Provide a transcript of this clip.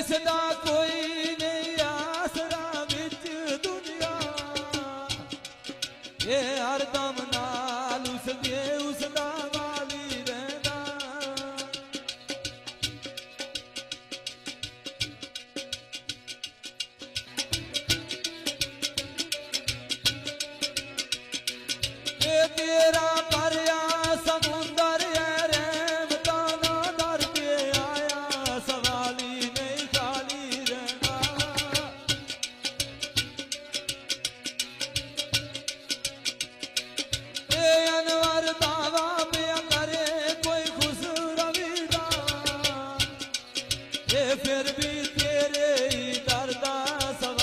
दिसदा कोई नहीं आसरा विच दुनिया ये हरदम नाल उसदे उसदा वाली रहंदा ये तेरा भरिया समुंदर है रहमता ना दर के आया सवाली नहीं खाली रहना ये अनवर दावा पे करे कोई खुश रविदा ये फिर भी तेरे ही दर दा सवाल